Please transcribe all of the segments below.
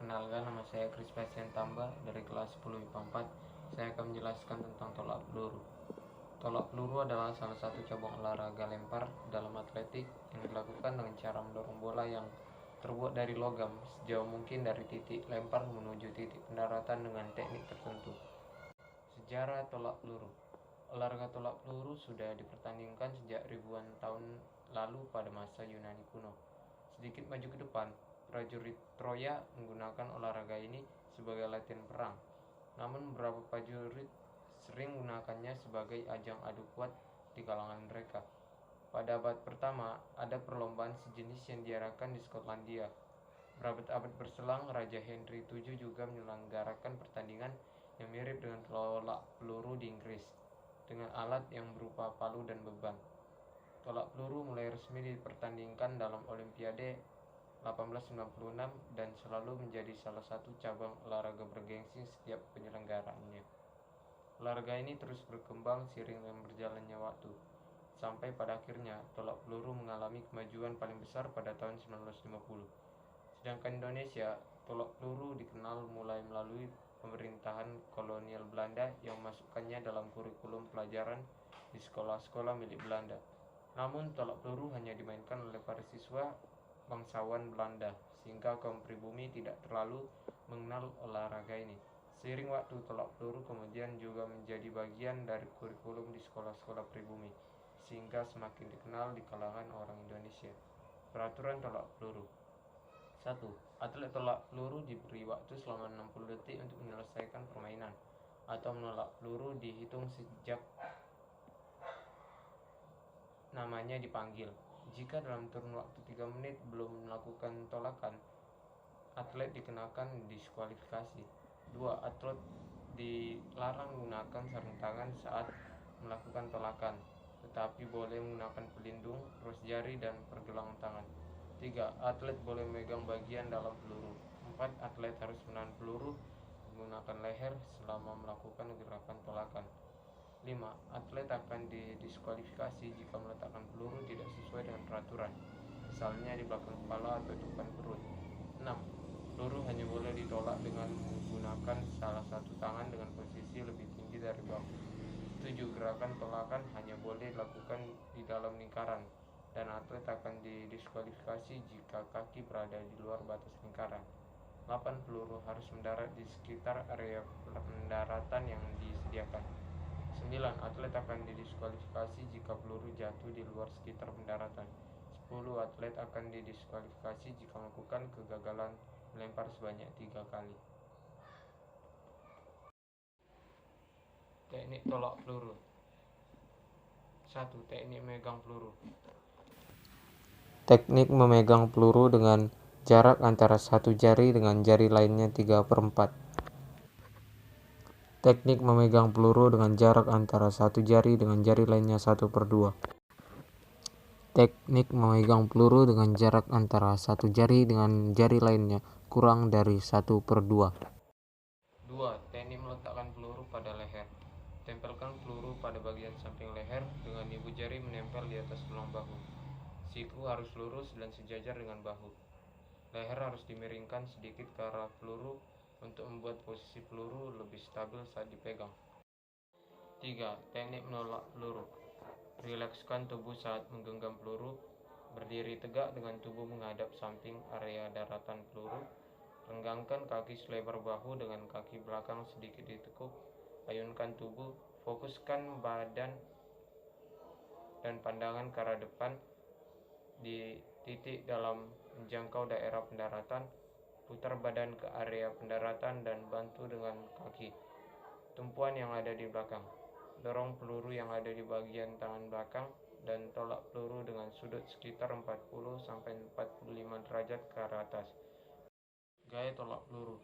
Perkenalkan, nama saya Kris Pasien Tamba dari kelas 10 IPA 4. Saya akan menjelaskan tentang tolak peluru. Tolak peluru adalah salah satu cabang olahraga lempar dalam atletik yang dilakukan dengan cara mendorong bola yang terbuat dari logam sejauh mungkin dari titik lempar menuju titik pendaratan dengan teknik tertentu. Sejarah tolak peluru. Olahraga tolak peluru sudah dipertandingkan sejak ribuan tahun lalu pada masa Yunani kuno. Sedikit maju ke depan, prajurit Troya menggunakan olahraga ini sebagai latihan perang. Namun beberapa prajurit sering menggunakannya sebagai ajang adu kuat di kalangan mereka. Pada abad pertama, ada perlombaan sejenis yang diadakan di Skotlandia. Berabad-abad berselang, Raja Henry VII juga menyelenggarakan pertandingan yang mirip dengan tolak peluru di Inggris, dengan alat yang berupa palu dan beban. Tolak peluru mulai resmi dipertandingkan dalam Olimpiade 1896 dan selalu menjadi salah satu cabang olahraga bergengsi setiap penyelenggaraannya. Olahraga ini terus berkembang seiring dengan berjalannya waktu, sampai pada akhirnya tolak peluru mengalami kemajuan paling besar pada tahun 1950. Sedangkan Indonesia, tolak peluru dikenal mulai melalui pemerintahan kolonial Belanda yang memasukkannya dalam kurikulum pelajaran di sekolah-sekolah milik Belanda. Namun tolak peluru hanya dimainkan oleh para siswa bangsawan Belanda, sehingga kaum pribumi tidak terlalu mengenal olahraga ini. Seiring waktu, tolak peluru kemudian juga menjadi bagian dari kurikulum di sekolah-sekolah pribumi, sehingga semakin dikenal di kalangan orang Indonesia. Peraturan tolak peluru. 1. Atlet tolak peluru diberi waktu selama 60 detik untuk menyelesaikan permainan, atau menolak peluru dihitung sejak namanya dipanggil. Jika dalam kurun waktu 3 menit belum melakukan tolakan, atlet dikenakan diskualifikasi. 2. Atlet dilarang menggunakan sarung tangan saat melakukan tolakan, tetapi boleh menggunakan pelindung, ros jari, dan pergelangan tangan. 3. Atlet boleh memegang bagian dalam peluru. 4. Atlet harus menahan peluru menggunakan leher selama melakukan gerakan tolakan. 5. Atlet akan didiskualifikasi jika meletakkan peluru tidak sesuai dengan peraturan, misalnya di belakang kepala atau depan perut. 6. Peluru hanya boleh ditolak dengan menggunakan salah satu tangan dengan posisi lebih tinggi dari bahu. 7. Gerakan tolakan hanya boleh dilakukan di dalam lingkaran, dan atlet akan didiskualifikasi jika kaki berada di luar batas lingkaran. 8. Peluru harus mendarat di sekitar area pendaratan yang disediakan. 9. Atlet akan didiskualifikasi jika peluru jatuh di luar sekitar pendaratan. 10. Atlet akan didiskualifikasi jika melakukan kegagalan melempar sebanyak 3 kali. Teknik tolak peluru. 1. Teknik memegang peluru. Teknik memegang peluru dengan jarak antara satu jari dengan jari lainnya 3/4. Teknik memegang peluru dengan jarak antara satu jari dengan jari lainnya 1/2. Teknik memegang peluru dengan jarak antara satu jari dengan jari lainnya kurang dari 1/2. 2. Teknik meletakkan peluru pada leher. Tempelkan peluru pada bagian samping leher dengan ibu jari menempel di atas tulang bahu. Siku harus lurus dan sejajar dengan bahu. Leher harus dimiringkan sedikit ke arah peluru untuk membuat posisi peluru lebih stabil saat dipegang. 3. Teknik menolak peluru. Rilekskan tubuh saat menggenggam peluru. Berdiri tegak dengan tubuh menghadap samping area daratan peluru. Renggangkan kaki selebar bahu dengan kaki belakang sedikit ditekuk. Ayunkan tubuh. Fokuskan badan dan pandangan ke arah depan di titik dalam menjangkau daerah pendaratan. Putar badan ke area pendaratan dan bantu dengan kaki tumpuan yang ada di belakang. Dorong peluru yang ada di bagian tangan belakang dan tolak peluru dengan sudut sekitar 40-45 derajat ke arah atas. Gaya tolak peluru.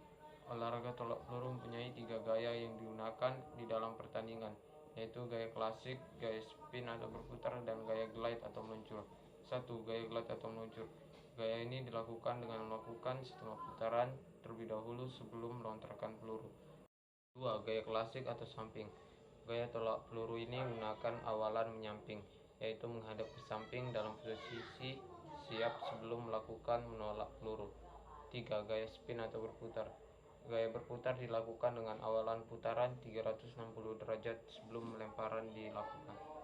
Olahraga tolak peluru mempunyai 3 gaya yang digunakan di dalam pertandingan, yaitu gaya klasik, gaya spin atau berputar, dan gaya glide atau meluncur. 1. Gaya glide atau meluncur. Gaya ini dilakukan dengan melakukan setengah putaran terlebih dahulu sebelum melontarkan peluru. 2. Gaya klasik atau samping. Gaya tolak peluru ini menggunakan awalan menyamping, yaitu menghadap ke samping dalam posisi siap sebelum melakukan menolak peluru. 3. Gaya spin atau berputar. Gaya berputar dilakukan dengan awalan putaran 360 derajat sebelum lemparan dilakukan.